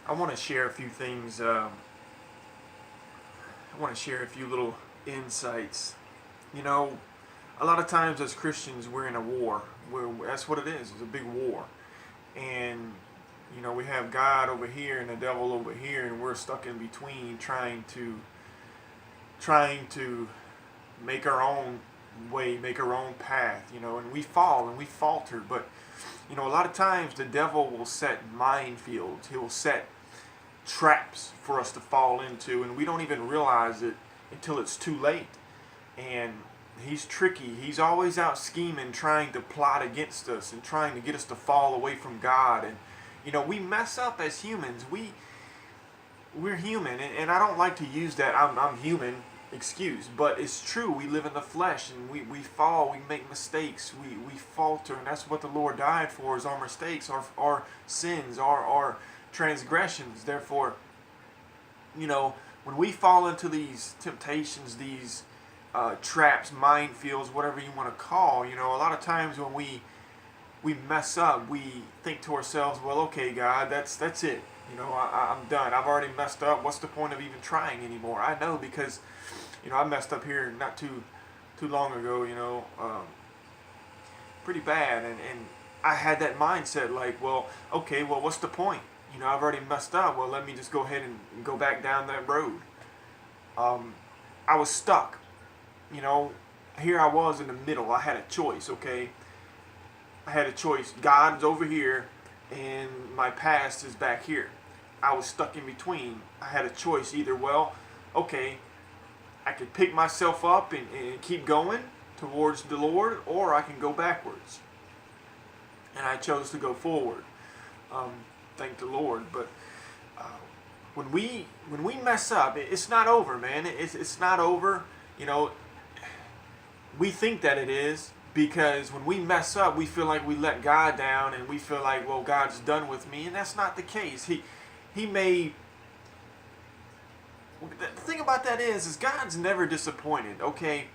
I want to share a few things. I want to share a few little insights. You know, a lot of times as Christians, we're in a war. That's what it is. It's a big war. And, we have God over here and the devil over here, and we're stuck in between trying to make our own way, make our own path, and we fall and we falter. But, a lot of times the devil will set minefields. He will set traps for us to fall into, and we don't even realize it until it's too late. And he's tricky. He's always out scheming, trying to plot against us and trying to get us to fall away from God. And we mess up as humans. We're human, and I don't like to use that I'm human excuse, but it's true. We live in the flesh, and we fall, we make mistakes, we falter, and that's what the Lord died for, is our mistakes, our sins, our transgressions. Therefore, when we fall into these temptations, these traps, minefields, whatever you want to call, a lot of times when we mess up, we think to ourselves, well, okay, God, that's it. I'm done. I've already messed up. What's the point of even trying anymore? I know, because, I messed up here not too long ago, pretty bad. And I had that mindset like, well, okay, well, what's the point? I've already messed up. Well, let me just go ahead and go back down that road. I was stuck. Here I was in the middle. I had a choice, okay? I had a choice. God's over here, and my past is back here. I was stuck in between. I had a choice. Either, well, okay, I could pick myself up and keep going towards the Lord, or I can go backwards. And I chose to go forward. Thank the Lord. But when we mess up, it's not over, man. It's not over. We think that it is, because when we mess up, we feel like we let God down, and we feel like, well, God's done with me, and that's not the case. He may. The thing about that is God's never disappointed, okay?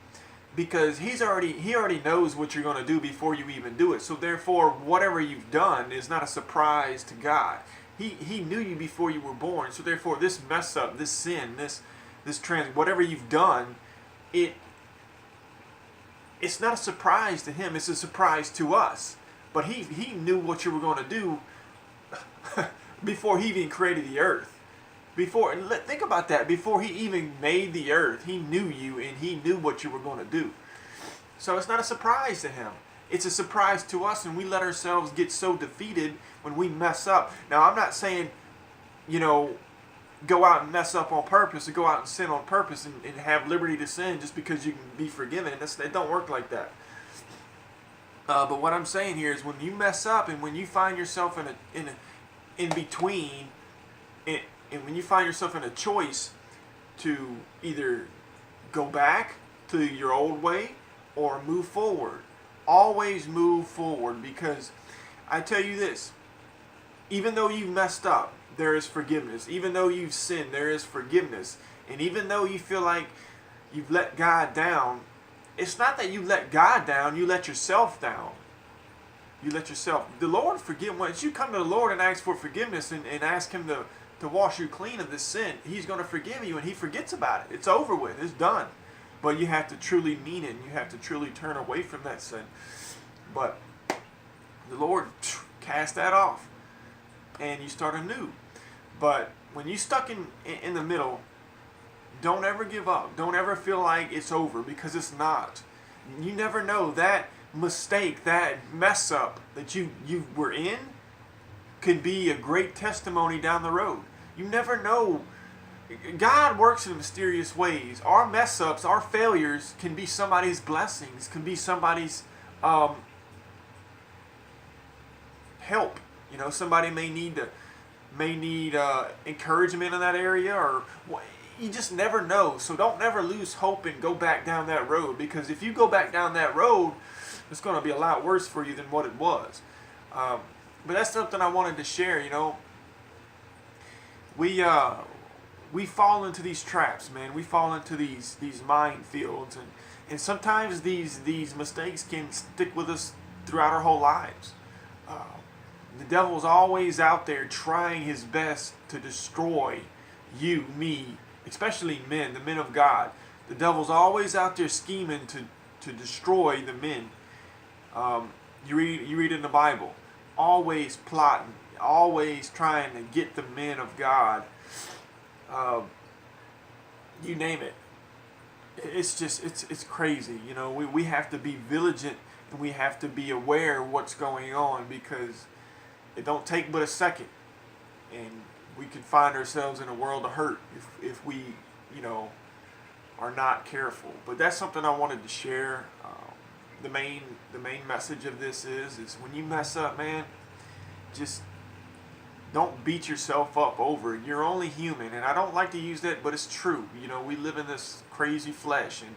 Because He already knows what you're going to do before you even do it. So therefore, whatever you've done is not a surprise to God. He knew you before you were born. So therefore, this mess up, this sin, this whatever you've done, it's not a surprise to Him. It's a surprise to us. But He knew what you were going to do before He even created the earth. Think about that. Before He even made the earth, He knew you, and He knew what you were going to do. So it's not a surprise to Him. It's a surprise to us, and we let ourselves get so defeated when we mess up. Now, I'm not saying, go out and mess up on purpose, or go out and sin on purpose and have liberty to sin just because you can be forgiven. It don't work like that. But what I'm saying here is, when you mess up, and when you find yourself in between, and when you find yourself in a choice to either go back to your old way or move forward, always move forward. Because I tell you this, even though you've messed up, there is forgiveness. Even though you've sinned, there is forgiveness. And even though you feel like you've let God down, it's not that you let God down, you let yourself down. You let yourself. The Lord forgive. Once you come to the Lord and ask for forgiveness, and ask Him to wash you clean of this sin, He's going to forgive you, and He forgets about it. It's over with. It's done. But you have to truly mean it, and you have to truly turn away from that sin. But the Lord cast that off, and you start anew. But when you're stuck in the middle, don't ever give up. Don't ever feel like it's over, because it's not. You never know, that mistake, that mess up that you were in could be a great testimony down the road. You never know. God works in mysterious ways. Our mess ups, our failures can be somebody's blessings, can be somebody's help. Somebody may need encouragement in that area, or you just never know. So don't never lose hope and go back down that road, because if you go back down that road, it's going to be a lot worse for you than what it was. But that's something I wanted to share. We fall into these traps, man. We fall into these minefields, and sometimes these mistakes can stick with us throughout our whole lives. The devil's always out there trying his best to destroy you, me, especially men, the men of God. The devil's always out there scheming to destroy the men. You read in the Bible, always plotting, always trying to get the men of God. You name it. It's just it's crazy. You know, we have to be vigilant and we have to be aware of what's going on, because it don't take but a second, and we can find ourselves in a world of hurt if we, you know, are not careful. But that's something I wanted to share. The main message of this is when you mess up, man, just don't beat yourself up over it. You're only human, and I don't like to use that, but it's true. You know, we live in this crazy flesh, and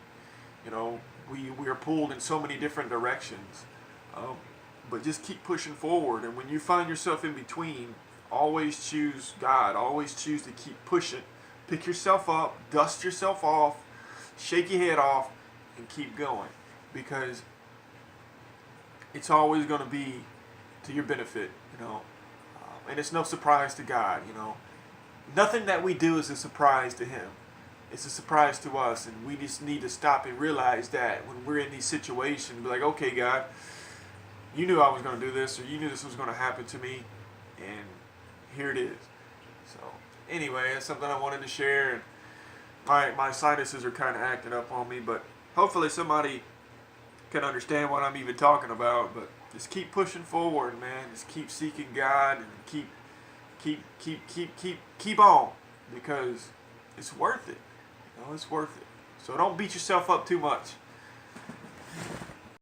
you know, we are pulled in so many different directions. But just keep pushing forward, and when you find yourself in between, always choose God. Always choose to keep pushing. Pick yourself up, dust yourself off, shake your head off, and keep going, because it's always going to be to your benefit, you know. And it's no surprise to God, you know. Nothing that we do is a surprise to Him. It's a surprise to us, and we just need to stop and realize that when we're in these situations, be like, okay, God, you knew I was going to do this, or you knew this was going to happen to me, and here it is. So anyway, that's something I wanted to share. And my sinuses are kind of acting up on me, but hopefully somebody can understand what I'm even talking about. But just keep pushing forward, man. Just keep seeking God, and keep on, because it's worth it. You know, it's worth it. So don't beat yourself up too much.